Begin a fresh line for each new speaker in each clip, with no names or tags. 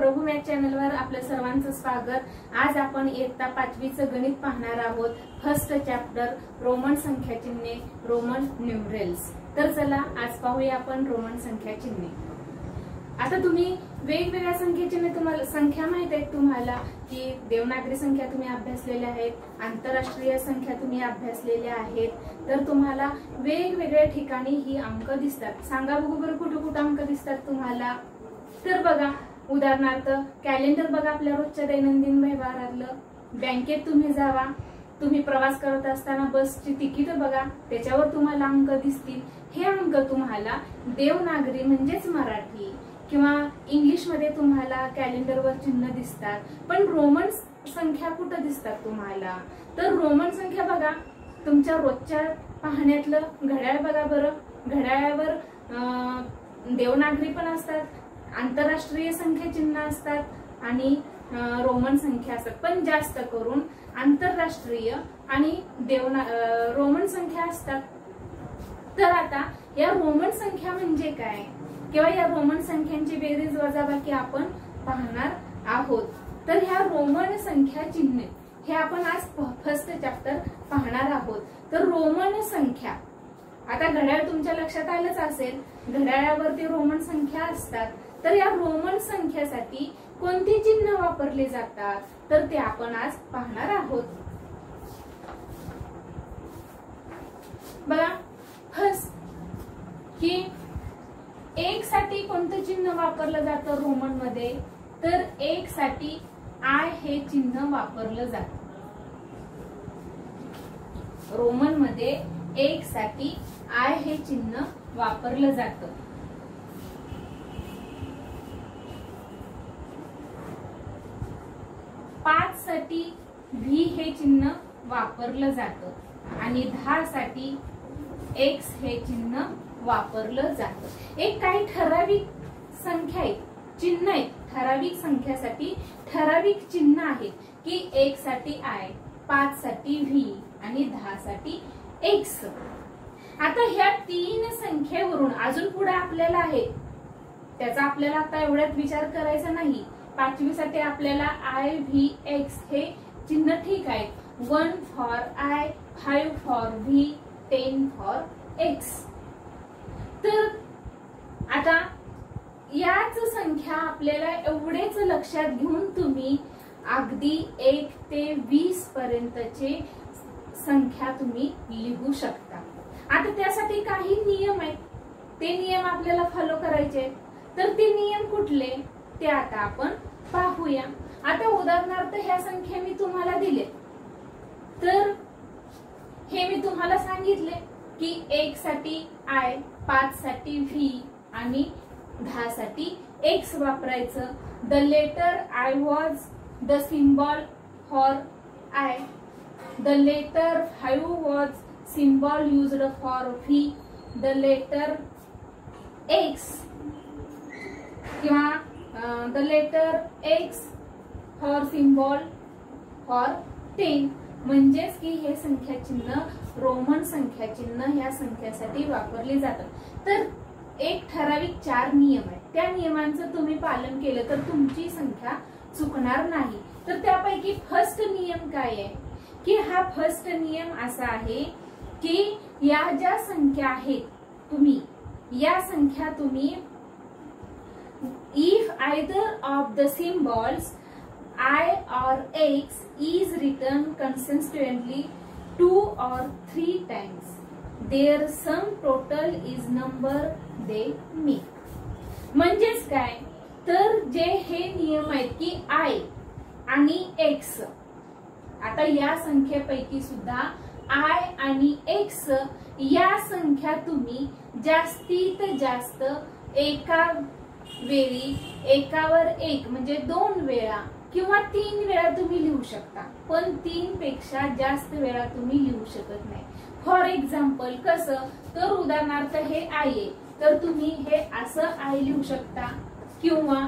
प्रभू math चॅनलवर आपल्या सर्वांचं स्वागत। आज आपण इयत्ता 5वीचं गणित पाहणार आहोत। फर्स्ट चॅप्टर रोमन संख्या चिन्हे, रोमन न्यूमरल्स। तर चला आज पाहूया आपण रोमन संख्या चिन्हे। आता तुम्ही वेगवेगळ्या संख्या चिन्हे तुम्हाला संख्या माहित आहेत तुम्हाला की देवनागरी संख्या तुम्ही अभ्यासलेल्या आहेत, आंतरराष्ट्रीय संख्या तुम्ही अभ्यासलेल्या आहेत। तर तुम्हाला वेगवेगळ्या ठिकाणी ही अंक दिसतात। सांगा बघू बरं कुठे कुठे अंक दिसतात तुम्हाला। तर बघा उदाहरणार्थ कॅलेंडर बघा आपल्या रोजच्या दैनंदिन व्यवहारातलं, बँकेत तुम्ही जावा, तुम्ही प्रवास करत असताना बसची तिकीट बघा त्याच्यावर तुम्हाला अंक दिसतील। हे अंक तुम्हाला देवनागरी म्हणजेच मराठी किंवा इंग्लिश मध्ये तुम्हाला कॅलेंडरवर चिन्ह दिसतात, पण रोमन संख्या कुठे दिसतात तुम्हाला। तर रोमन संख्या बघा तुमच्या रोजच्या पाहण्यातलं घड्याळ बघा बरं, घड्याळावर देवनागरी पण असतात, आंतरराष्ट्रीय संख्या चिन्ह असतात आणि रोमन संख्या असतात, पण जास्त करून आंतरराष्ट्रीय आणि रोमन संख्या असतात। तर आता या रोमन संख्या म्हणजे काय किंवा या रोमन संख्यांची बेरीज वजाबाकी आपण पाहणार आहोत। तर ह्या रोमन संख्या चिन्हे हे आपण आज फर्स्ट चॅप्टर पाहणार आहोत। तर रोमन संख्या आता घड्याळ तुमच्या लक्षात आलंच असेल, घड्याळावरती रोमन संख्या असतात। तर या रोमन संख्यासाठी कोणती चिन्ह वापरले जातात तर ते आपण आज पाहणार आहोत। बघा फर्स्ट की एक साठी कोणतं चिन्ह वापरलं जातं रोमन मध्ये, तर एक साठी आय हे चिन्ह वापरलं जातं। रोमन मध्ये एक साठी आय हे चिन्ह वापरलं जातं। पाच साठी व्ही हे चिन्ह वापरलं जातं आणि 10 साठी एक्स हे चिन्ह वापरलं जातं। एक काही ठराविक संख्या आहेत, चिन्ह आहेत, ठराविक संख्यासाठी ठराविक चिन्ह आहेत की 1 साठी आय, 5 साठी व्ही आणि 10 साठी एक्स। आता ह्या तीन संख्येवरून अजून पुढे आपल्याला आहे त्याचा आपल्याला आता एवढ्यात विचार करायचा नाही। 5वी साठी आपल्याला आय व्ही एक्स हे चिन्ह ठीक आहे, 1 for I, 5 for V, 10 for x. तर आता याच संख्या आपल्याला एवढेच लक्षात घेऊन तुम्ही अगदी 1 ते 20 पर्यंतचे संख्या तुम्ही लिहू शकता। आता त्यासाठी काही नियम आहेत, ते नियम आपल्याला फॉलो करायचे। तर ते नियम कुठले ते आता आपण पाहूया। आता उदाहरणार्थ ह्या संख्या मी तुम्हाला दिले, तर हे मी तुम्हाला सांगितले की 1 साठी आय, 5 साठी व्ही आणि 10 साठी एक्स वापरायचं। The letter I was the symbol for I, the letter 5 was symbol used for V, the letter X किंवा the letter X for symbol for 10। म्हणजेच की हे संख्या चिन्ह रोमन संख्या चिन्ह ह्या संख्यासाठी वापरले जातात। तर एक ठराविक 4 नियम आहेत, त्या नियमांचं तुम्ही पालन केलं तर तुमची संख्या चुकणार नाही। तर त्यापैकी फर्स्ट नियम काय आहे की हा फर्स्ट नियम असा आहे की या ज्या संख्या आहेत तुम्ही या संख्या तुम्ही if either of the symbols I or X is written consistently 2 or 3 times, their sum total is number they make। म्हणजेच काय तर जे हे नियम आहेत की I आणि X, आता या संख्येपैकी सुद्धा I आणि X या संख्या तुम्ही जास्तीत जास्त एका वेळी एकावर एक म्हणजे 2 वेळा किंवा 3 वेळा तुम्ही लिहू शकता, पण 3 पेक्षा जास्त वेळा तुम्ही लिहू शकत नाही। फॉर एक्झाम्पल कसं, तर उदाहरणार्थ हे आय आहे तर तुम्ही हे असं आय लिहू शकता किंवा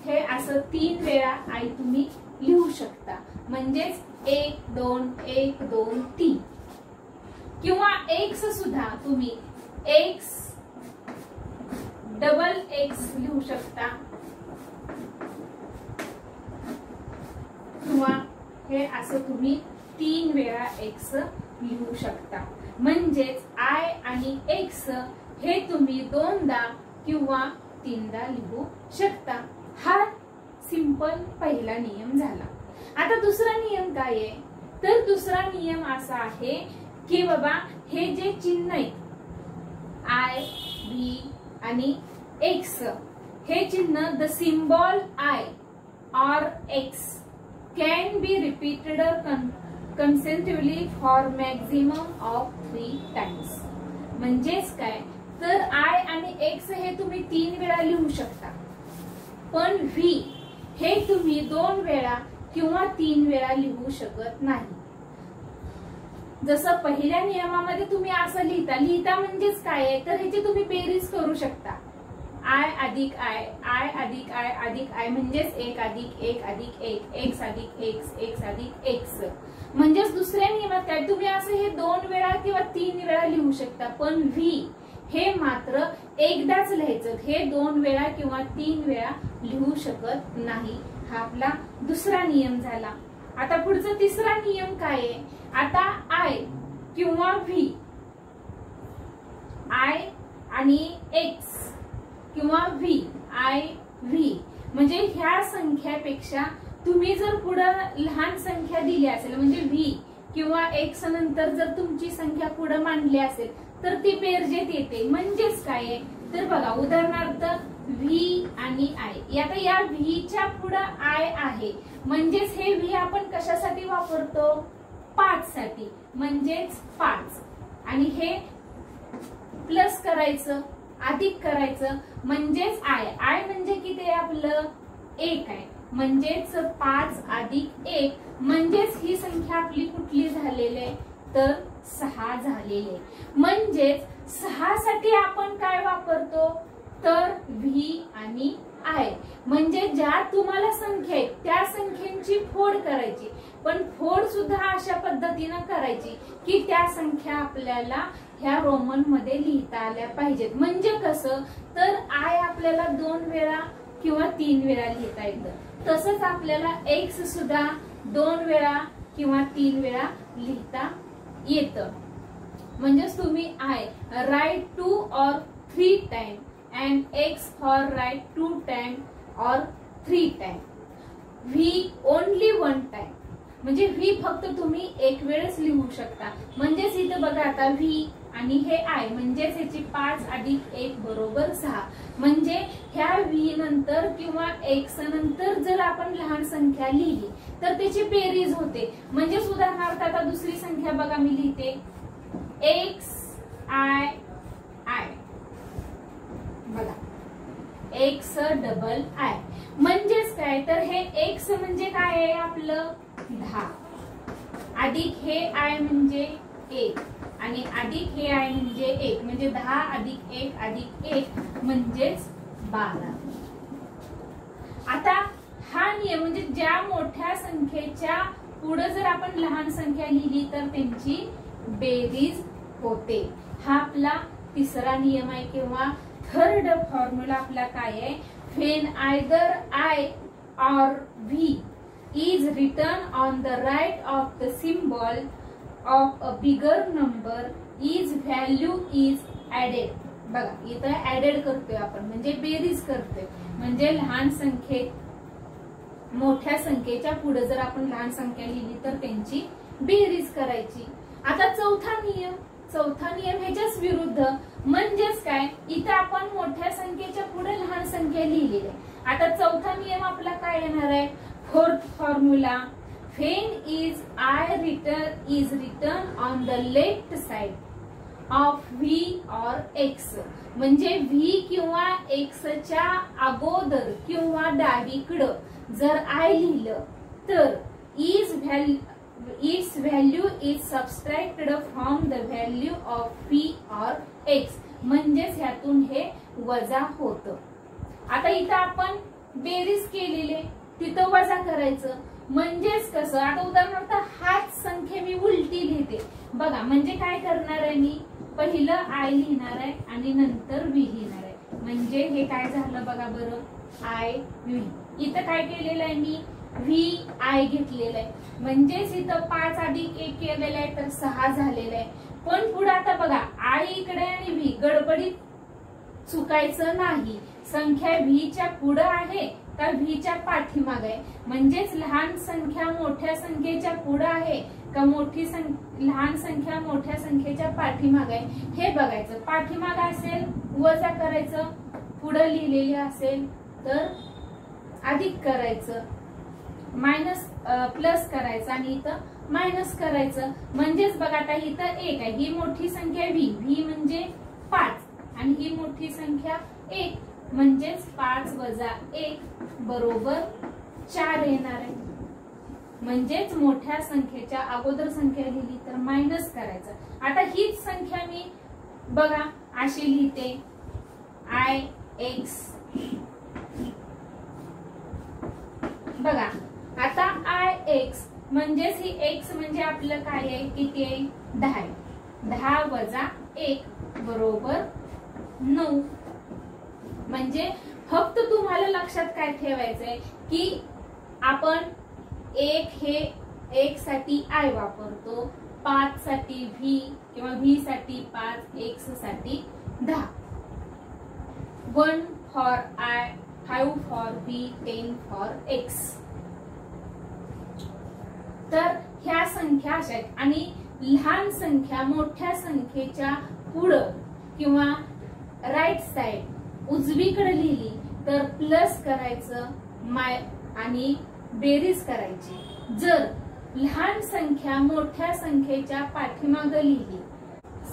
हे असं 3 वेळा आय तुम्ही लिहू शकता, म्हणजेच 1 2 1 2 3। किंवा एक्स सुद्धा तुम्ही एक्स डबल एक्स लिहू शकता किंवा हे असं तुम्ही 3 वेळा x लिहू शकता. म्हणजेच I आणि x हे तुम्ही 2दा किंवा 3दा लिहू शकता. हा सिंपल पहिला नियम झाला. आता दुसरा नियम काय आहे, तर दुसरा नियम असा आहे की बाबा हे जे चिन्ह आहेत I, V आणि X, हे चिन्ह the symbol I or X can be repeated consecutively for maximum of 3 times. म्हणजेच काय, तर I आणि X हे तुम्ही 3 वेळा लिहू शकता, पण V हे तुम्ही 2 वेळा किंवा 3 वेळा लिहू शकत नाही. जसं पहिल्या नियमामध्ये तुम्ही असं लिहिता म्हणजेच काय आहे, तर ह्याची तुम्ही बेरीज करू शकता. I अधिक I, I अधिक I अधिक I म्हणजेच 1 अधिक 1 अधिक 1, X अधिक X, X अधिक X. म्हणजेच दुसऱ्या नियमात काय, तुम्ही असं हे 2 वेळा किंवा 3 वेळा लिहू शकता, पण V हे मात्र एकदाच लिहायचं, हे 2 वेळा किंवा 3 वेळा लिहू शकत नाही. हा आपला दुसरा नियम झाला. आता पुढचा तिसरा नियम काय आहे, आता I किंवा V, I आणि X किंवा V, I, V म्हणजे ह्या संख्यापेक्षा तुम्ही जर पुढे लहान संख्या दिली असेल, म्हणजे V किंवा X नंतर जर तुमची संख्या पुढे मांडली असेल तर ती बेरजेत येते. म्हणजेच काय आहे, तर बघा उदाहरणार्थ V आणि I, आता या V च्या पुढे I आहे, म्हणजेच हे V आपण कशासाठी वापरतो, 5 साठी, म्हणजेच 5 आणि हे प्लस करायचं अधिक करायचं, म्हणजेच I म्हणजे किती आहे आपलं 1 आहे, म्हणजेच 5 अधिक 1 म्हणजेच ही संख्या आपली कुठली झालेली आहे, तर 6 झालेली आहे. म्हणजेच 6 साठी आपण काय वापरतो, तर V आणि I. म्हणजे ज्या तुम्हाला संख्या आहेत त्या संख्येची फोड करायची, पण फोड सुद्धा अशा पद्धतीने करायची की त्या संख्या आपल्याला ह्या रोमन मध्ये लिहिता आल्या पाहिजेत. म्हणजे कसं, तर I आपल्याला 2 वेळा किंवा 3 वेळा लिहिता येतं, तसंच आपल्याला X सुद्धा 2 वेळा किंवा 3 वेळा लिहिता येतं. म्हणजेच तुम्ही I write 2 or 3 times and X for write 2 times or 3 times. V only 1 time, म्हणजे V फक्त तुम्ही एक वेळेस लिहू शकता. म्हणजेच इथं बघा आता V आणि हे I, म्हणजेच याची 5 अधिक 1 बरोबर 6. म्हणजे ह्या V नंतर किंवा X नंतर जर आपण लहान संख्या लिहिली तर त्याची बेरीज होते. म्हणजेच उदाहरणार्थ आता दुसरी संख्या बघा मी लिहिते X I I, बघा X डबल I, म्हणजेच काय, तर हे X म्हणजे काय आहे आपलं 10 अधिक हे I म्हणजे 1 आणि अधिक हे I म्हणजे 1, म्हणजे 10 अधिक 1 अधिक 1 म्हणजेच 12. आता हा नियम म्हणजे ज्या मोठ्या संख्येच्या पुढे जर आपण लहान संख्या लिहिली तर त्यांची बेरीज होते. हा आपला तिसरा नियम आहे किंवा थर्ड फॉर्म्युला आपला काय आहे, when either I or V is written on the right of the symbol of a bigger number, is value is added. बघा इथं ऍडेड करतोय आपण, म्हणजे बेरीज करतोय. म्हणजे लहान संख्येत मोठ्या संख्येच्या पुढे जर आपण लहान संख्या लिहिली तर त्यांची बेरीज करायची. आता चौथा नियम ह्याच्याच विरुद्ध, म्हणजेच काय, इथं आपण मोठ्या संख्येच्या पुढे लहान संख्या लिहिलेली आहे. आता चौथा नियम आपला काय येणार आहे, fourth formula, when is I written on the left side of V or X, म्हणजे V किंवा X च्या अगोदर किंवा डावीकडं जर I लिहिलं तर its value is subtracted from the value of V or X, म्हणजेच ह्यातून हे वजा होतं. आता इथं आपण बेरीज केलेले तिथं वजा करायचं. म्हणजेच कसं, आता उदाहरणार्थ हाच संख्या मी उलटी लिहिते बघा, म्हणजे काय करणार आहे, मी पहिलं I लिहिणार आहे आणि नंतर V लिहिणार आहे. म्हणजे हे काय झालं बघा बरं, I V. इथं काय केलेलं आहे मी, व्ही आय घेतलेलं आहे, म्हणजेच इथं 5 अधिक 1 केलेलं आहे तर 6 झालेलं आहे. पण पुढे आता बघा आय इकडे आणि व्ही, गडबडीत चुकायचं नाही. संख्या व्ही च्या पुढे आहे का व्ही च्या पाठीमागे आहे, म्हणजेच लहान संख्या मोठ्या संख्येच्या पुढे आहे का लहान संख्या मोठ्या संख्येच्या पाठीमागे आहे हे बघायचं. पाठीमागे असेल वजा करायचं, पुढे लिहिलेली असेल तर अधिक करायचं, मायनस प्लस करायचं आणि इथं मायनस करायचं. म्हणजेच बघा आता इथं 1 आहे, ही मोठी संख्या व्ही म्हणजे 5 आणि ही मोठी संख्या 1 म्हणजेच 5 वजा 1 बरोबर 4 येणार आहे. म्हणजेच मोठ्या संख्येच्या अगोदर संख्या लिहिली तर मायनस करायचं. आता हीच संख्या मी बघा अशी लिहिते आय एक्स. बघा आता आय एक्स म्हणजेच ही एक्स म्हणजे आपलं काय आहे, किती आहे 10 आहे. 10 वजा 1 बरोबर 9. म्हणजे फक्त तुम्हाला लक्षात काय ठेवायचंय की आपण 1 हे 1 साठी आय वापरतो, 5 साठी व्ही किंवा व्ही साठी 5, एक्स साठी 10. 1 for I, 5 for V, 10 for x. तर ह्या संख्या अशा आहेत आणि लहान संख्या मोठ्या संख्येच्या पुढं किंवा राईट साइड उजवीकडे लिहिली तर प्लस करायचं आणि बेरीज करायची. जर लहान संख्या मोठ्या संख्येच्या पाठीमागे लिहिली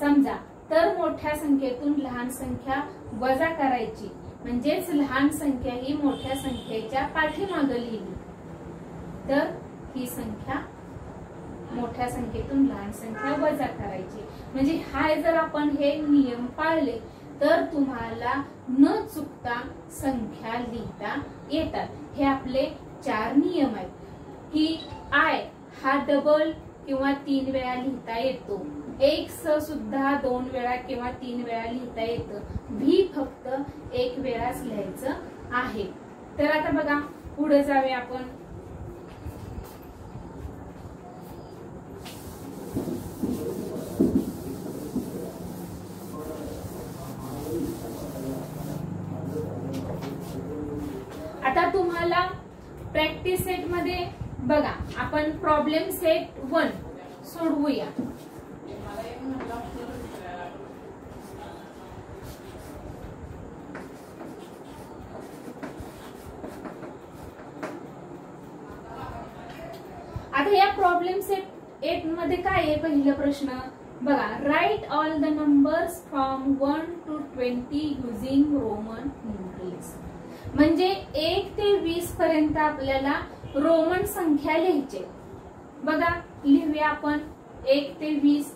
समजा तर मोठ्या संख्येतून लहान संख्या वजा करायची, म्हणजेच लहान संख्या ही मोठ्या संख्येच्या पाठीमागे लिहिली तर ही संख्या मोठ्या संख्येतून लहान संख्या वजा करायची. म्हणजे हा जर आपण हे नियम पाळले तर तुम्हाला न चुकता संख्या लिहिता येतात. हे आपले 4 नियम आहेत की आय हा डबल किंवा 3 वेळा लिहिता येतो, एक्स सुद्धा 2 वेळा किंवा 3 वेळा लिहिता येतं, व्ही फक्त 1 वेळाच लिहायचं आहे. तर आता बघा पुढे जाऊया आपण. आता तुम्हाला प्रॅक्टिस सेट मध्ये बघा आपण प्रॉब्लेम सेट 1 सोडवूया. आता या प्रॉब्लेम सेट 8 मध्ये काय आहे, पहिला प्रश्न बघा, write all the numbers from 1 to 20 using Roman numerals. म्हणजे 1 ते 20 पर्यंत आपल्याला रोमन संख्या लिहायचे. बघा लिहूया आपण 1 ते 20.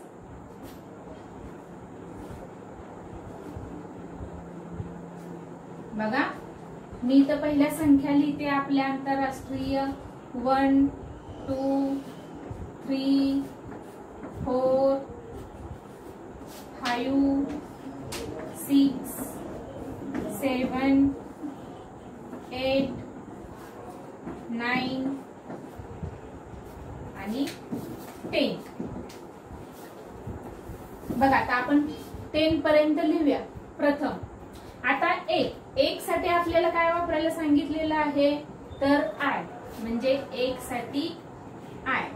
बघा मी तर पहिल्या संख्या लिहिते आपल्या आंतरराष्ट्रीय 1 2 3 4 5 6 7 8 9 आणि 10. बघा आता आपण 10 पर्यंत लिहूया प्रथम. आता 1 साठी आपल्याला काय वापरायला सांगितलेलं आहे तर आय, म्हणजे 1 साठी आय.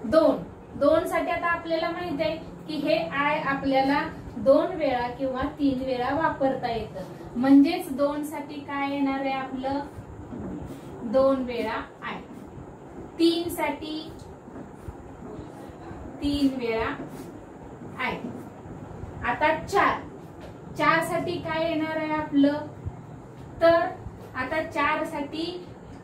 2 साठी आता आपल्याला माहित आहे की हे आय आपल्याला 2 वेळा किंवा 3 वेळा वापरता येतं, म्हणजेच 2 साठी काय येणार आहे आपलं 2 वेळा आय. 3 साठी 3 वेळा आय. आता 4 साठी काय येणार आहे आपलं, तर आता 4 साठी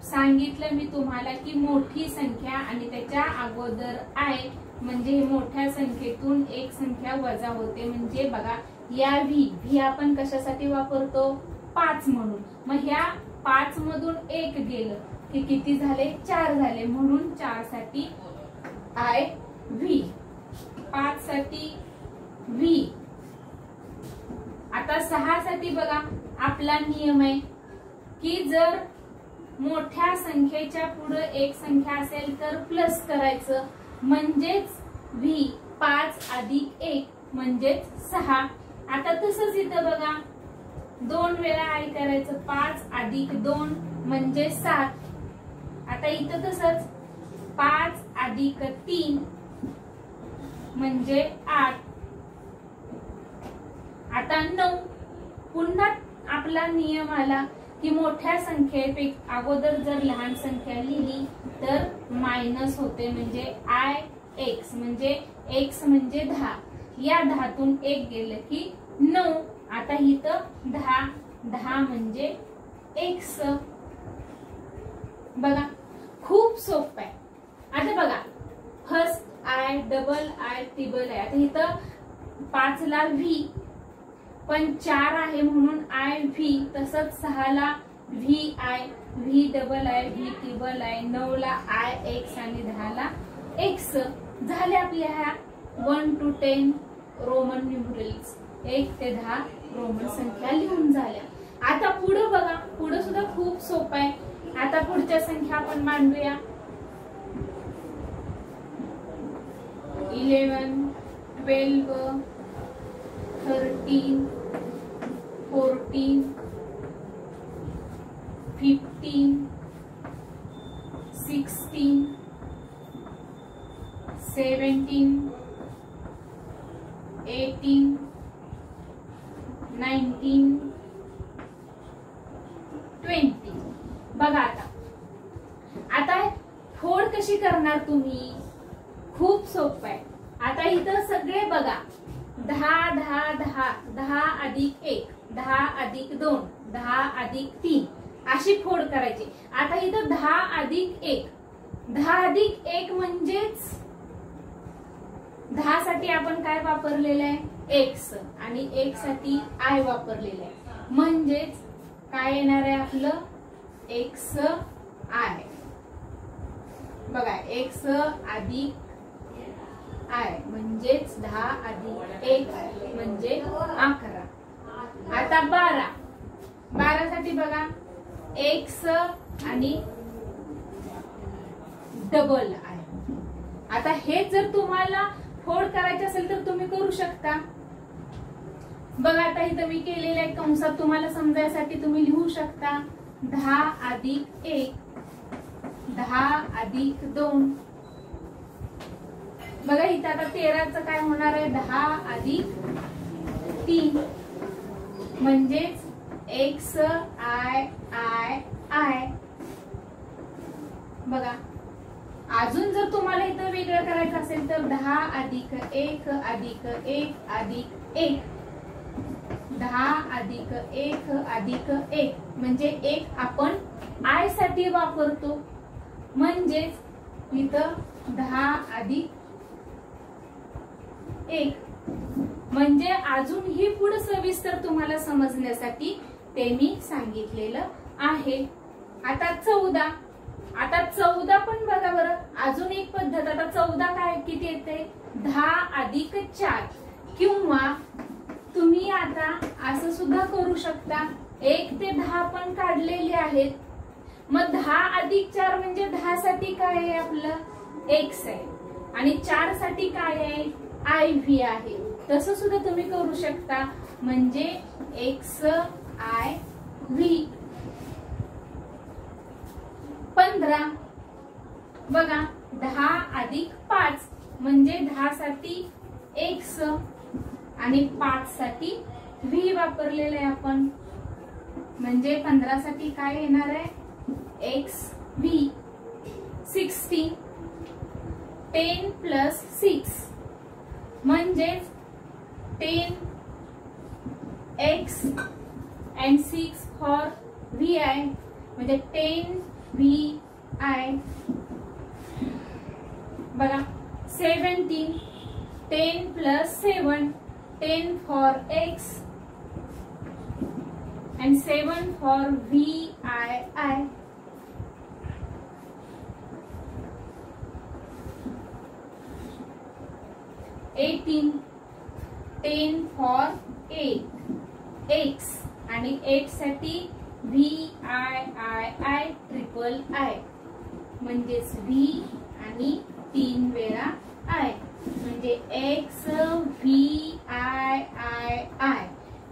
सांगितलं मी तुम्हाला की मोठी संख्या आणि त्याच्या अगोदर आय, म्हणजे मोठ्या संख्येतून एक संख्या वजा होते. म्हणजे बघा या व्ही आपण कशासाठी वापरतो 5 म्हणून. मग ह्या 5 मधून 1 गेलं की किती झाले 4 झाले, म्हणून 4 साठी आय व्ही. 5 साठी व्ही. आता 6 साठी बघा आपला नियम आहे की जर मोठ्या संख्येच्या पुढे एक संख्या असेल तर प्लस करायचं, म्हणजेच v 5 अधिक 1 म्हणजेच 6. आता तसंच इथं बघा 2 वेळा आय करायचं, 5 अधिक 2 म्हणजे 7. आता इथं तसंच 5 अधिक 3 म्हणजे 8. आता 9. पुन्हा आपला नियम आला की मोठ्या संख्येपेक्षा अगोदर जर लहान संख्या लिहिली तर मायनस होते, म्हणजे आय एक्स, म्हणजे एक्स म्हणजे 10. या 10तून 1 गेलं की 9. आता इथं 10 म्हणजे एक्स. बघा खूप सोपं आहे. आता बघा first I, double I, triple I. आता इथं 5 ला व्ही पण 4 आहे म्हणून आय व्ही, तसंच 6 ला V I, V double I, V triple I, 9 ला आय एक्स आणि 10 ला एक्स. झाले आपल्या ह्या 1 to 10 रोमन न्यूमरल्स, 1 ते 10 रोमन संख्या लिहून झाल्या. आता पुढे बघा, पुढे सुद्धा खूप सोपं आहे. आता पुढच्या संख्या आपण मांडूया. 11, 12, 13, 14, 15, 16, 17, 18, 19, 20. बघा आता फोड कशी करणार तुम्ही? खूप सोपं आहे. आता इथं सगळे बघा 10 10 10, 10 अधिक 1, 10 अधिक 2, 10 अधिक 3 अशी फोड करायची. आता इथं 10 अधिक 1, 10 अधिक 1 म्हणजेच 10 साठी आपण काय वापरलेलं आहे? एक्स, आणि 1 साठी आय वापरलेलं आहे, म्हणजेच काय येणार आहे आपलं? X I. बघा एक्स अधिक आय म्हणजेच 10 अधिक 1 म्हणजे 11. आता 12 साठी बघा एक्स आणि डबल आय. आता हे जर तुम्हाला फोड करायचे असेल तर तुम्ही करू शकता. बघा आता इथं मी केलेल्या आहे कंसात, तुम्हाला समजायसाठी तुम्ही लिहू शकता 10 अधिक 1, 10 अधिक 2. बघा इथं आता 13चं काय होणार आहे? 10 अधिक 3 म्हणजेच एक्स आय आय आय. बघा अजून जर तुम्हाला इथं वेगळं करायचं असेल तर 10 अधिक 1 अधिक 1 अधिक 1, 10 अधिक 1 अधिक 1 म्हणजे 1 आपण आय साठी वापरतो, म्हणजेच इथं 10 अधिक 1. म्हणजे अजून ही पुढे सविस्तर तुम्हाला समजण्यासाठी ते मी सांगितलेलं आहे. आता 14. आता 14 पण बघा बरं, अजून एक पद्धत. आता 14 काय किती येते? 10 अधिक 4. किंवा तुम्ही आता असं सुद्धा करू शकता, 1 ते 10 पण काढलेले आहेत, मग 10 अधिक 4 म्हणजे 10 साठी काय आहे आपलं? एक्स आहे, आणि 4 साठी काय आहे? आय व्ही आहे. तसं सुद्धा तुम्ही करू शकता, म्हणजे एक्स आय व्ही. 15 बघा 10 अधिक 5 म्हणजे 10 साठी एक्स आणि 5 साठी व्ही वापरलेलं आहे आपण, म्हणजे 15 साठी काय येणार आहे? X V. 16 10 प्लस 6 म्हणजेच 10 एक्स and 6 for VI म्हणजे 10 VI. बघा 17 10 plus 7 10 for X and 7 for VII. $18 10 for 8 X आणि 8 साठी VIII ट्रिपल I म्हणजेच V आणि 3 वेळा I म्हणजे XVIII.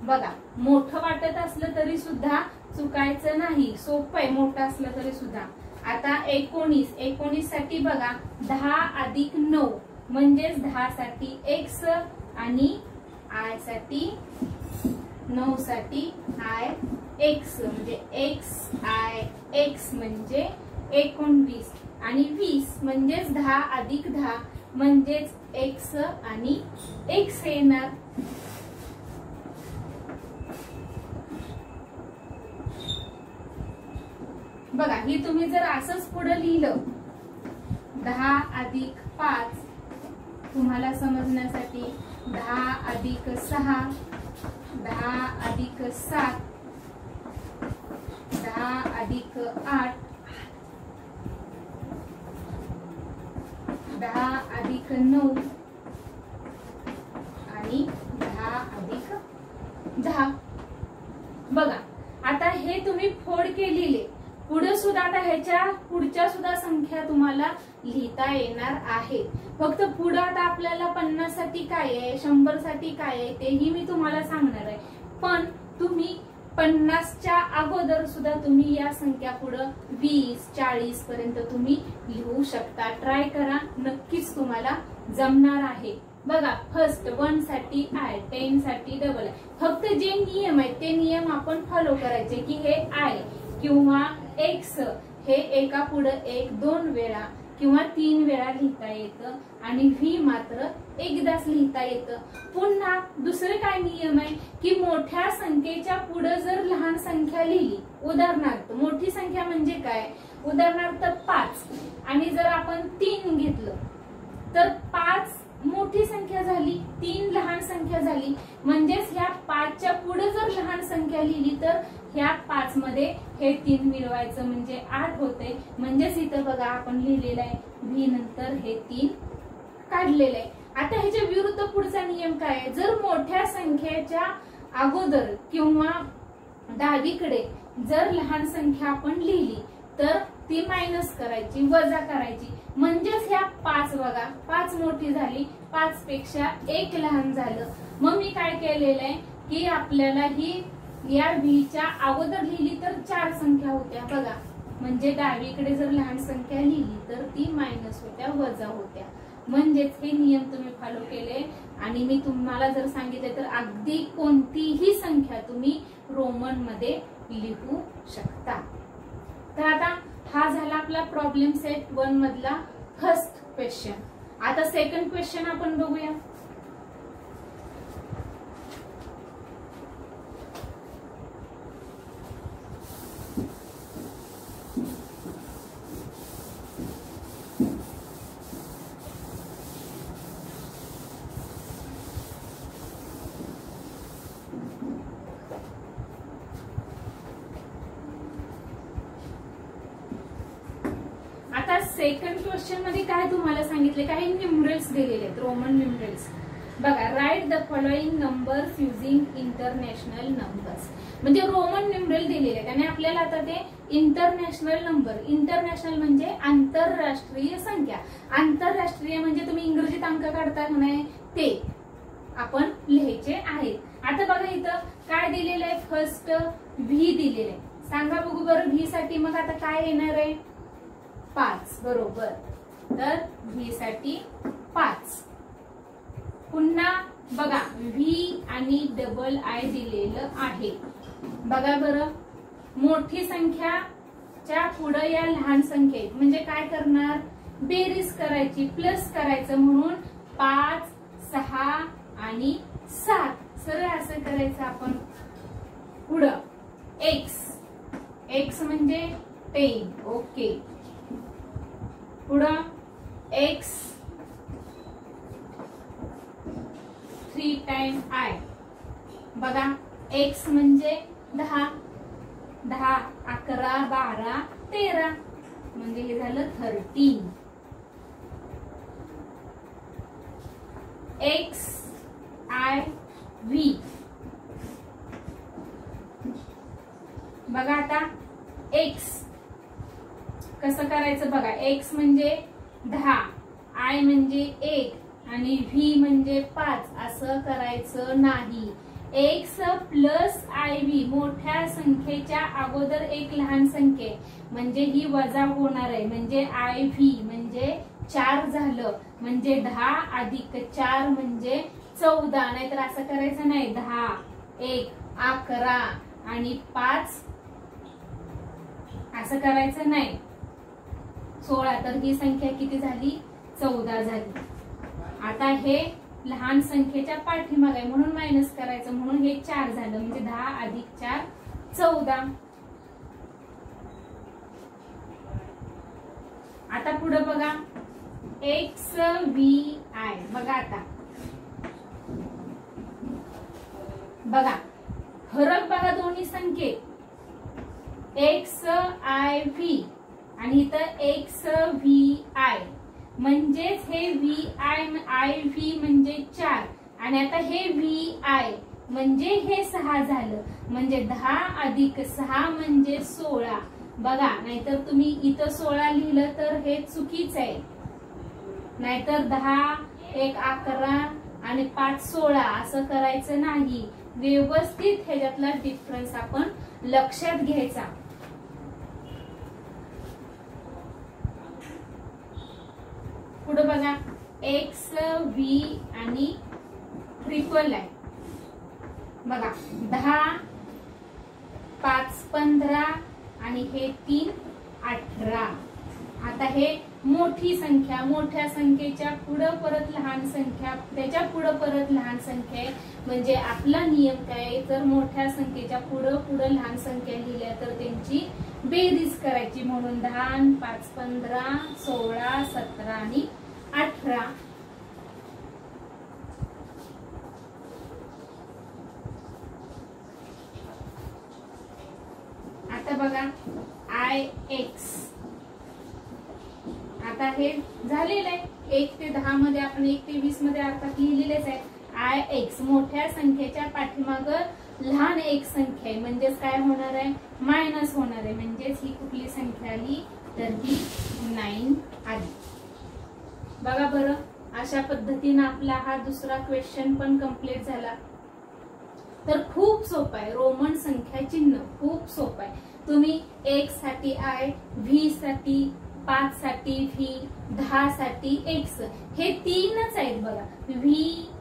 बघा मोठं वाटत असलं तरी सुद्धा चुकायचं नाही, सोपं आहे मोठं असलं तरी सुद्धा. आता 19 साठी बघा 10 अधिक 9 म्हणजेच 10 साठी X आणि I साठी 9 साठी IX म्हणजे XIX म्हणजे 19 आणि 20 म्हणजेच 10 अधिक 10 म्हणजेच X आणि X येणार. बघा ही तुम्ही जर असंच पुढे लिहिलं 10 अधिक 5 तुम्हाला समजण्यासाठी 10 अधिक 6 10 अधिक 7 10 अधिक 8 10 अधिक 9 आणि 10 अधिक 10. बघा आता हे तुम्ही फोड केलेले पुढे सुद्धा आता ह्याच्या पुढच्या सुद्धा संख्या तुम्हाला लिहिता येणार आहे. फक्त पुढे आता आपल्याला 50 साठी काय आहे 100 साठी काय आहे तेही मी तुम्हाला सांगणार आहे. पण तुम्ही 50च्या अगोदर सुद्धा तुम्ही या संख्या पुढे 20 40 पर्यंत तुम्ही लिहू शकता. ट्राय करा, नक्कीच तुम्हाला जमणार आहे. बघा फर्स्ट 1 साठी I 10 साठी डबल I. फक्त जे नियम आहेत ते नियम आपण फॉलो करायचे की हे I किंवा X हे एका पुढे 1 2 वेळा किंवा 3 वेळा लिहिता येतं आणि V मात्र एकदाच लिहिता येतं. पुन्हा दुसरे काय नियम आहे की मोठ्या संख्येच्या पुढे जर लहान संख्या लिहिली, उदाहरणार्थ मोठी संख्या म्हणजे काय, उदाहरणार्थ 5 आणि जर आपण 3 घेतलं तर 5 मोठी संख्या झाली, 3 लहान संख्या झाली. म्हणजेच ह्या 5च्या पुढे जर लहान संख्या लिहिली तर ह्या 5 मध्ये हे 3 मिळवायचं म्हणजे 8 होते. म्हणजेच इथं बघा आपण लिहिलेलं आहे V नंतर हे 3 काढलेलं आहे. आता ह्याच्या विरुद्ध पुढचा नियम काय आहे, जर मोठ्या संख्येच्या अगोदर किंवा डावीकडे जर लहान संख्या आपण लिहिली तर ती मायनस करायची, वजा करायची. म्हणजेच ह्या 5 बघा 5 मोठी झाली, 5 पेक्षा 1 लहान झालं. मग मी काय केलेलं आहे की आपल्याला ही या व्हीच्या अगोदर लिहिली तर 4 संख्या होत्या बघा. म्हणजे डावीकडे जर लहान संख्या लिहिली तर ती मायनस होत्या, वजा होत्या. म्हणजेच हे नियम तुम्ही फॉलो केले आणि मी तुम्हाला जर सांगितले तर अगदी कोणतीही संख्या तुम्ही रोमन मध्ये लिहू शकता. तर आता हा झाला आपला प्रॉब्लेम सेट 1 मधला फर्स्ट क्वेश्चन. आता सेकंड क्वेश्चन आपण बघूया. सेकंड क्वेश्चन मध्ये काय तुम्हाला सांगितले, काही न्यूमरल्स दिलेले आहेत, रोमन न्यूमरल्स. बघा write the following numbers using international numbers. म्हणजे रोमन न्यूमरल दिलेले आहेत आणि आपल्याला आता ते इंटरनॅशनल नंबर, इंटरनॅशनल म्हणजे आंतरराष्ट्रीय संख्या, आंतरराष्ट्रीय म्हणजे तुम्ही इंग्रजीत अंक काढता नाही ते आपण लिहायचे आहेत. आता बघा इथं काय दिलेलं आहे, फर्स्ट V दिलेलं आहे. सांगा बघू बरं V साठी मग आता काय येणार आहे, 5 बरोबर. तर V साठी 5. पुन्हा बघा V आणि डबल I दिलेलं आहे. बघा बरं मोठी संख्याच्या पुढे या लहान संख्येत म्हणजे काय करणार, बेरीज करायची, प्लस करायचं. म्हणून 5 6 आणि 7 सरळ असं करायचं आपण. पुढं X म्हणजे 10 ओके. पुढं X 3 टाइम I. बघा X म्हणजे 10 10 11 12 13 म्हणजे हे झालं 13. X I V बघा आता x कसं करायचं बघा. x म्हणजे 10, i म्हणजे 1 आणि v म्हणजे 5 असं करायचं नाही. x प्लस iv मोठ्या संख्येच्या अगोदर एक लहान संख्या म्हणजे ही वजा होणार आहे, म्हणजे iv म्हणजे 4 झालं, म्हणजे 10 अधिक 4 म्हणजे 14. नाहीतर असं करायचं नाही 10, 1, 11 आणि 5 असं करायचं नाही. 16 तर ही संख्या किती झाली? 14 झाली. आता हे लहान संख्येच्या पाठीमागे आहे म्हणून मायनस करायचं, म्हणून हे 4 झालं, म्हणजे 10 अधिक 4 14. आता पुढे बघा XVI बघा. आता बघा फरक बघा दोन्ही संख्येत, XIV आणि इथं XVI म्हणजेच हे IV म्हणजे 4 आणि आता हे VI म्हणजे हे 6 झालं, म्हणजे 10 अधिक 6 म्हणजे 16. बघा नाहीतर तुम्ही इथं 16 लिहिलं तर हे चुकीच आहे. नाहीतर 10, 1, 11 आणि 5 16 असं करायचं नाही. व्यवस्थित ह्याच्यातला डिफरन्स आपण लक्षात घ्यायचा. पुढे बघा XV आणि ट्रिपल आहे. बघा 10, 5 15 आणि हे 3 18. आता हे मोठी संख्या, मोठ्या संख्येच्या पुढे परत लहान संख्या, त्याच्या पुढे परत लहान संख्या आहे. म्हणजे आपला नियम काय, तर मोठ्या संख्येच्या पुढे लहान संख्या लिहिल्या तर त्यांची बेरीज करायची. म्हणून 10, 5 15, 16, 17 आणि 18. आता बघा IX. आता हे झालेलं आहे 1 ते 10 मध्ये, आपण 1 ते 20 मध्ये अर्थात लिहिलेलेच आहे. IX मोठ्या संख्येच्या पाठीमाग लहान एक संख्या आहे, म्हणजेच काय होणार आहे? मायनस होणार आहे. म्हणजेच ही कुठली संख्या आली तर ही 9 आली. बघा बरं, अशा पद्धतीने आपला हा दुसरा क्वेश्चन पण कंप्लीट झाला. तर खूप सोपं आहे, रोमन संख्या चिन्ह खूप सोपं आहे. तुम्ही 1 साठी I, V साठी 5 साठी V, 10 साठी X हे 3च आहेत बघा. V,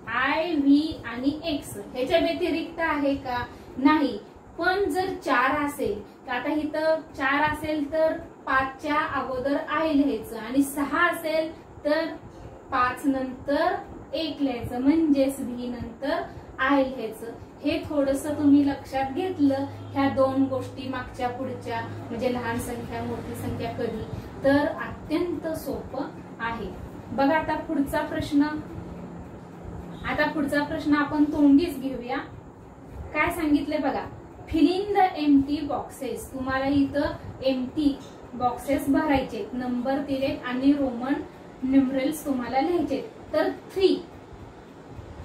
I, V आणि X ह्याच्या व्यतिरिक्त आहे का? नाही. पण जर 4 असेल, आता इथं 4 असेल तर 5च्या अगोदर I लिहायचं आणि 6 असेल तर 5 नंतर 1 लिहायचं, म्हणजेच V नंतर I लिहायचं. हे थोडस तुम्ही लक्षात घेतलं, ह्या दोन गोष्टी मागच्या पुढच्या, म्हणजे लहान संख्या मोठी संख्या कधी, तर अत्यंत सोपं आहे. बघा आता पुढचा प्रश्न. आता पुढचा प्रश्न आपण तोंडीच घेऊया. काय सांगितले बघा, fill in the empty boxes. तुम्हाला इथं एम्प्टी बॉक्सेस भरायचे, नंबर दिलेत आणि रोमन न्यूमरल्स तुम्हाला लिहायचे. तर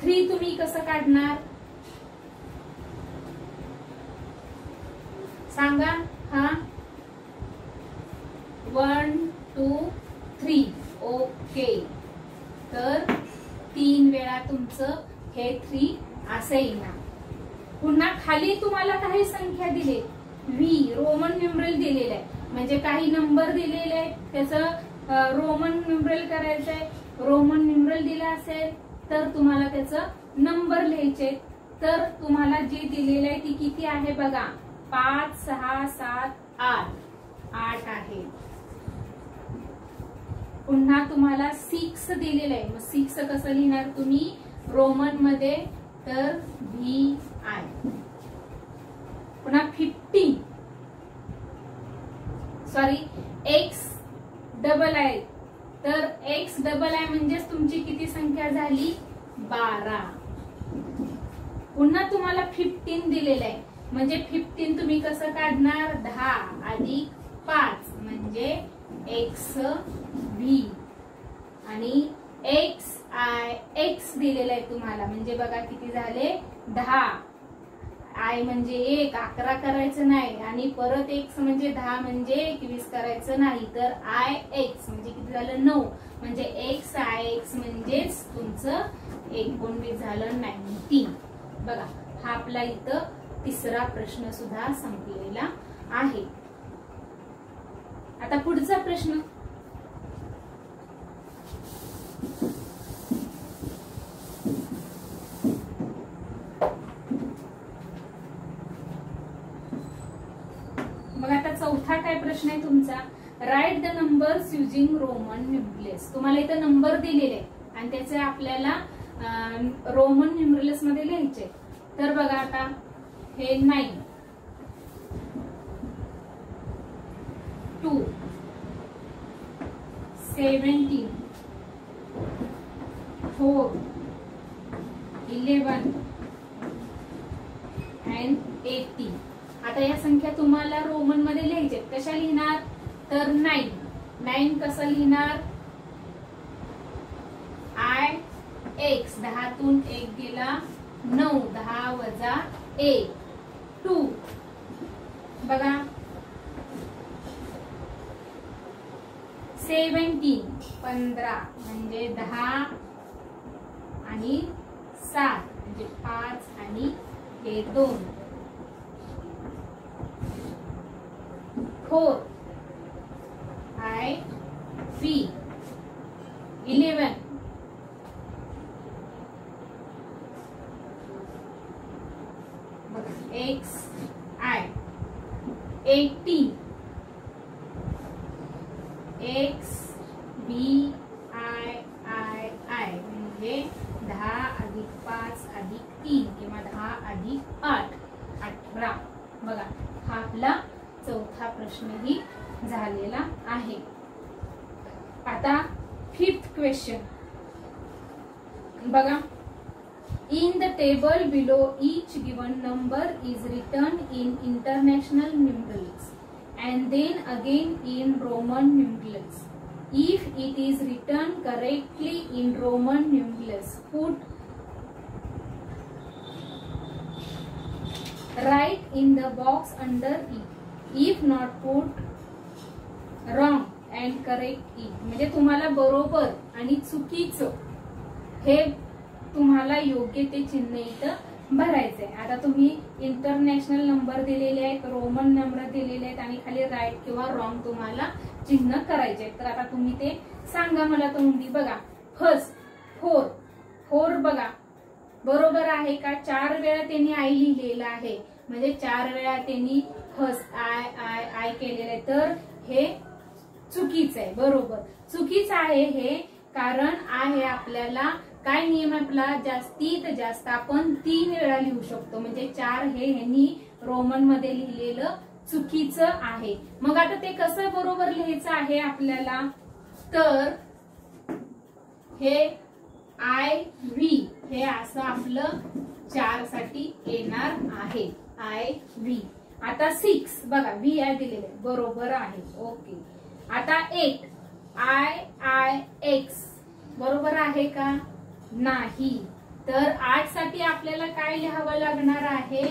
3 तुम्ही कसं काढणार सांगा? हा 1 2 3 ओके. तर 3 वेळा तुमचं हे 3 असं येणार. पुन्हा खाली तुम्हाला काही संख्या दिली, V रोमन न्यूमरल दिलेलं आहे, म्हणजे काही नंबर दिलेले आहेत, त्याचं रोमन न्यूमरल करायचं आहे. रोमन न्यूमरल दिला असेल तर तुम्हाला त्याचं नंबर लिहायचे. तर तुम्हाला जे दिलेलं आहे ती किती आहे बघा, 5 6 7 8 आहे. पुन्हा तुम्हाला 6 दिलेलं आहे, मग 6 कसं लिहिणार तुम्ही रोमन मध्ये, तर VI. पुन्हा 15 सॉरी X डबल आहे, तर X डबल आहे म्हणजेच तुमची किती संख्या झाली 12. पुन्हा तुम्हाला 15 दिलेलं आहे, म्हणजे 15 तुम्ही कसं काढणार, 10 अधिक 5 म्हणजे XV आणि XIX दिलेलं आहे तुम्हाला, म्हणजे बघा किती झाले 10 आय म्हणजे 1, 11 करायचं नाही आणि परत x म्हणजे 10 म्हणजे 21 करायचं नाही, तर आय एक्स म्हणजे किती झालं 9, म्हणजे एक्स आय एक्स म्हणजेच तुमचं 19 झालं 19. बघा हा आपला इथं तिसरा प्रश्न सुद्धा संपलेला आहे. आता पुढचा प्रश्न, बघा आता चौथा काय प्रश्न आहे तुमचा, write the numbers using Roman numerals. तुम्हाला इथं नंबर दिलेले आणि त्याचे आपल्याला रोमन न्यूमरल्स मध्ये लिहायचे. तर बघा आता हे 9, 2, 17, 4, 11 and 18. आता या संख्या तुम्हाला रोमन मध्ये लिहायचे. कशा लिहिणार, तर 9 कसं लिहिणार, आय एक्स 10 तून 1 गेला 9, 10 वजा 1, 2 बघा 17 15 म्हणजे 10 आणि 7 म्हणजे 5 आणि हे 2, 4 I V 11 X I 18 X B I I I म्हणजे 10 अधिक 5 अधिक 3 किंवा 10 अधिक 8 18. बघा हा आपला चौथा प्रश्नही झालेला आहे. आता फिफ्थ क्वेश्चन बघा, in the table below each given number is written in international numerals and then again in Roman numerals. If it is written correctly in Roman numerals, put right in the box under it. If not, put wrong and correct it. म्हणजे तुम्हाला बरोबर आणि चुकीचं हे तुम्हाला योग्य ते चिन्ह इथं भरायचंय. आता तुम्ही इंटरनॅशनल नंबर दिलेले आहेत, रोमन नंबर दिलेले आहेत आणि खाली राईट किंवा रॉंग तुम्हाला चिन्ह करायचे. तर आता तुम्ही ते सांगा मला. तुम्ही बघा फर्स्ट 4 बघा बरोबर आहे का, 4 वेळा त्यांनी आय लिहिलेलं आहे म्हणजे 4 वेळा त्यांनी फर्स्ट आय आय आय केलेलं आहे, तर हे चुकीचं आहे. बरोबर चुकीचं आहे हे, कारण आय हे आपल्याला काय नियम आपला, जास्तीत जास्त आपण 3 वेळा लिहू शकतो, म्हणजे 4 हे ह्यांनी रोमन मध्ये लिहिलेलं चुकीचं आहे. मग आता ते कसं बरोबर लिहायचं आहे आपल्याला, तर हे आय व्ही हे असं आपलं 4 साठी येणार आहे आय व्ही. आता 6 बघा व्ही आय दिलेले बरोबर आहे, ओके. आता 8 आय आय एक्स बरोबर आहे का, नाही. तर 8 साठी आपल्याला काय लिहावं लागणार आहे,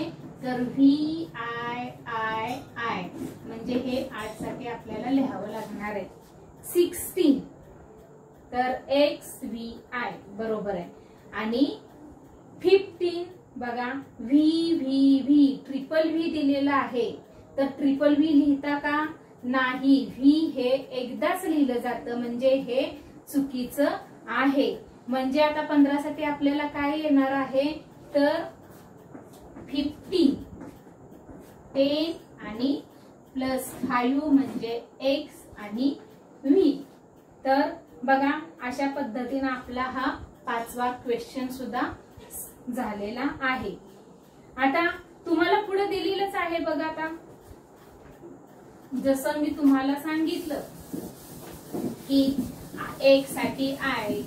तर व्ही आय आय आय म्हणजे हे 8 साठी आपल्याला लिहावं लागणार आहे. 16 तर एक्स व्ही आय बरोबर आहे. आणि 15 बघा V V V triple V दिलेला आहे, तर ट्रिपल व्ही लिहिता का, नाही. व्ही हे एकदाच लिहिलं जातं म्हणजे हे चुकीचं आहे. म्हणजे आता 15 साठी आपल्याला काय येणार आहे, तर 15 10 आणि +5 म्हणजे एक्स आणि व्ही. तर बघा अशा पद्धतीने आपला हा 5वा क्वेश्चन सुद्धा झालेला आहे. आता तुम्हाला पुढे दिलेलंच आहे बघा. आता जसं मी तुम्हाला सांगितलं की 1 साठी आय,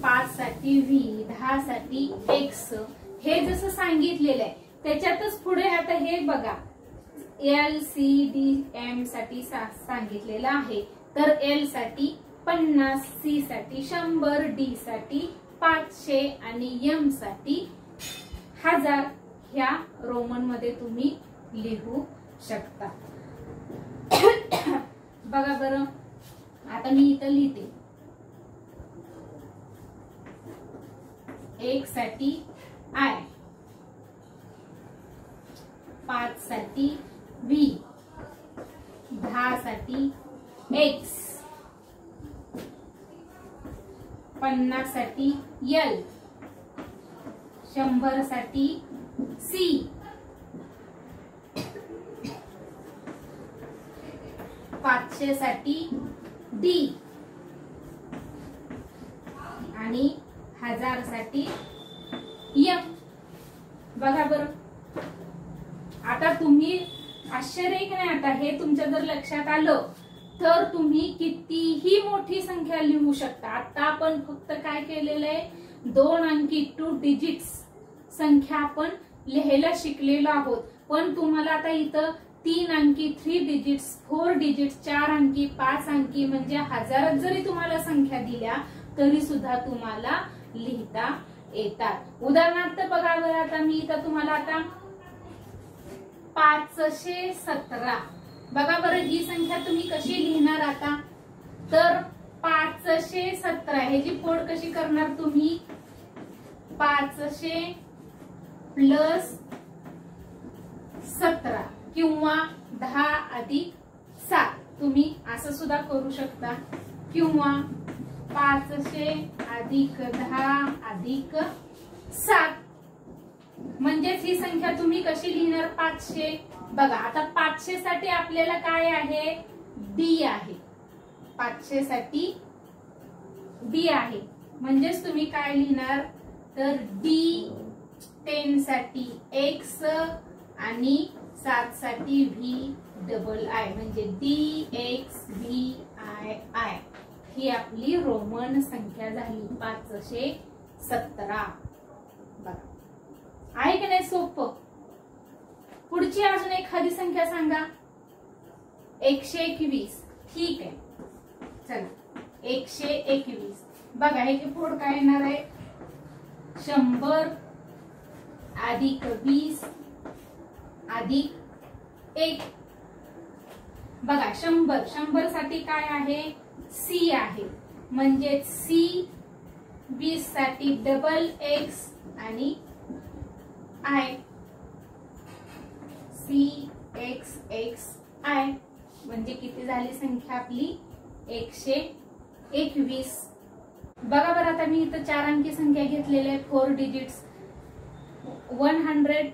5 साठी व्ही, 10 साठी एक्स, हे जसं सांगितलेलं आहे त्याच्यातच पुढे आता हे बघा एल सी डी एम साठी सांगितलेलं आहे. तर एल साठी 50, सी साठी 100, डी साठी 500 आणि एम साठी 1000. ह्या रोमन मध्ये तुम्ही लिहू शकता. बघा बरं, आता मी इथं लिहिते. 1 साठी I, 5 साठी V, 10 साठी X, 50 साठी L, 100 साठी C, 500 साठी D आणि 1000 साठी M. बघा बरं, आता तुम्ही आश्चर्य की नाही, आता हे तुमच्या जर लक्षात आलं तर तुम्ही कितीही मोठी संख्या लिहू शकता. आता आपण फक्त काय केलेलं आहे, 2 अंकी 2 डिजिट्स संख्या आपण लिहायला शिकलेलो आहोत. पण तुम्हाला आता इथं 3 अंकी 3 डिजिट्स, 4 डिजिट्स, 4 अंकी, 5 अंकी म्हणजे हजारात जरी तुम्हाला संख्या दिल्या तरी सुद्धा तुम्हाला लिहिता येतात. उदाहरणार्थ बघा बरं, आता मी इथं तुम्हाला आता 517, बघा बरं ही संख्या तुम्ही कशी लिहिणार आता, तर 517 ह्याची फोड कशी करणार तुम्ही, 500 प्लस 17 किंवा 10 अधिक 7 तुम्ही असं सुद्धा करू शकता, किंवा 500 अधिक 10 अधिक 7 म्हणजेच ही संख्या तुम्ही कशी लिहिणार 500. बघा आता 500 साठी आपल्याला काय आहे, D आहे, 500 साठी D आहे, म्हणजेच तुम्ही काय लिहिणार तर D, 10 साठी X आणि 7 साठी VII म्हणजे DXVII. ही आपली रोमन संख्या झाली 517. बघा आहे की नाही सोपं. पुढची अजून एखादी संख्या सांगा, 121. ठीक आहे, चला 121. बघा ह्याची फोड काय येणार आहे, 100 अधिक 20 अधिक 1. बघा 100 साठी काय आहे, C आहे, म्हणजे C, 20 साठी डबल X आणि I, CXXI म्हणजे किती झाली संख्या आपली 121. बघा बरं, आता मी इथं 4 अंकी संख्या घेतलेल्या आहेत, 4 डिजिट्स, 1225,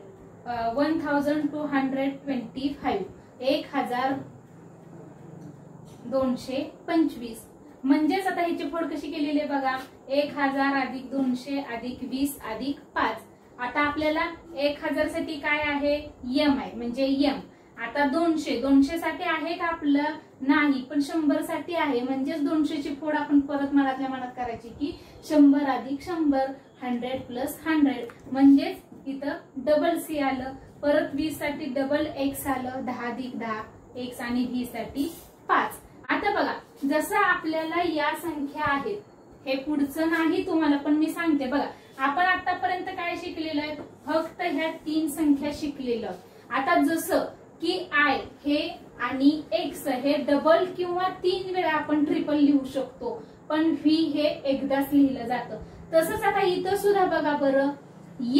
1225. म्हणजेच आता ह्याची फोड कशी केलेली आहे बघा, 1000 अधिक 200 अधिक 20 अधिक 5. आता आपल्याला 1000 साठी काय आहे, M आहे, म्हणजे M. आता 200 साठी आहे का आपलं, नाही, पण 100 साठी आहे, म्हणजेच 200 ची फोड आपण परत मनातल्या मनात करायची की 100 अधिक 100, 100 प्लस 100, म्हणजेच इथं डबल C आलं. परत 20 साठी डबल X आलं, 10 अधिक 10 X आणि V साठी 5. आता बघा, जसं आपल्याला या संख्या आहेत, हे पुढचं नाही तुम्हाला, पण मी सांगते बघा, आपण आतापर्यंत काय शिकलेलं आहे, फक्त ह्या 3 संख्या शिकलेलं. आता जसं की I हे आणि X हे डबल किंवा 3 वेळा आपण ट्रिपल लिहू शकतो, पण V हे एकदाच लिहिलं जातं. तसंच आता इथं सुद्धा बघा बरं,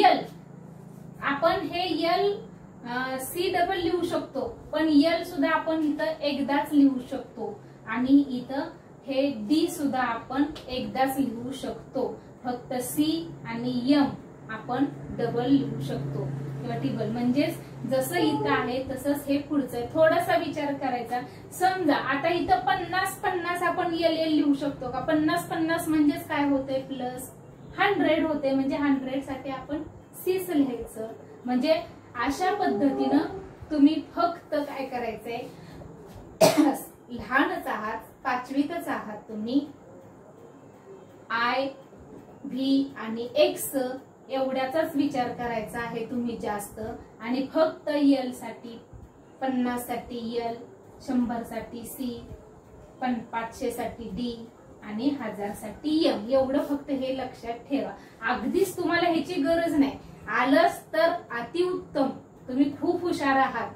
L आपण हे L C डबल लिहू शकतो, पण L सुद्धा आपण इथं एकदाच लिहू शकतो, आणि इथं हे D सुद्धा आपण एकदाच लिहू शकतो. फक्त C आणि M आपण डबल लिहू शकतो किंवा टिबल. म्हणजेच जसं इथं आहे तसंच हे पुढचं. थोडासा विचार करायचा. समजा आता इथं 50-50 आपण LL लिहू शकतो का, 50-50 म्हणजेच काय होते, प्लस 100 होते, म्हणजे 100 साठी आपण Cच लिहायचं. म्हणजे अशा पद्धतीनं तुम्ही फक्त काय करायचंय, लहानच आहात, 5वीतच आहात तुम्ही, I, V आणि X एवढ्याचाच विचार करायचा आहे तुम्ही जास्त, आणि फक्त L साठी, 50 साठी L, 100 साठी C, 500 साठी D आणि 1000 साठी M, एवढं फक्त हे लक्षात ठेवा. अगदीच तुम्हाला ह्याची गरज नाही. आलंच तर अतिउत्तम, तुम्ही खूप हुशार आहात,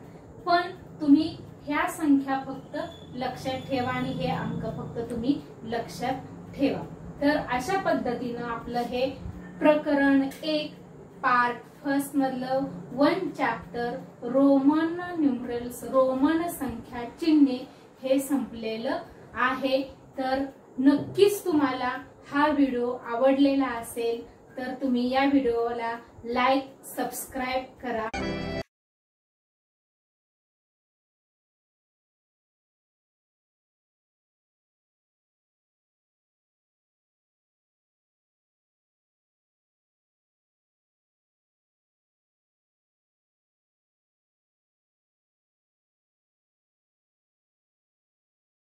पण तुम्ही ह्या संख्या फक्त लक्षात ठेवा आणि हे अंक फक्त तुम्ही लक्षात ठेवा। तर अशा पद्धतीनं आपलं हे प्रकरण 1 पार्ट फर्स्ट मधलं 1 चॅप्टर रोमन न्यूमरल्स, रोमन संख्या चिन्हे हे संपलेलं आहे। तर नक्कीच तुम्हाला हा व्हिडिओ आवडलेला असेल तर तुम्ही या व्हिडिओला लाईक, सबस्क्राईब करा।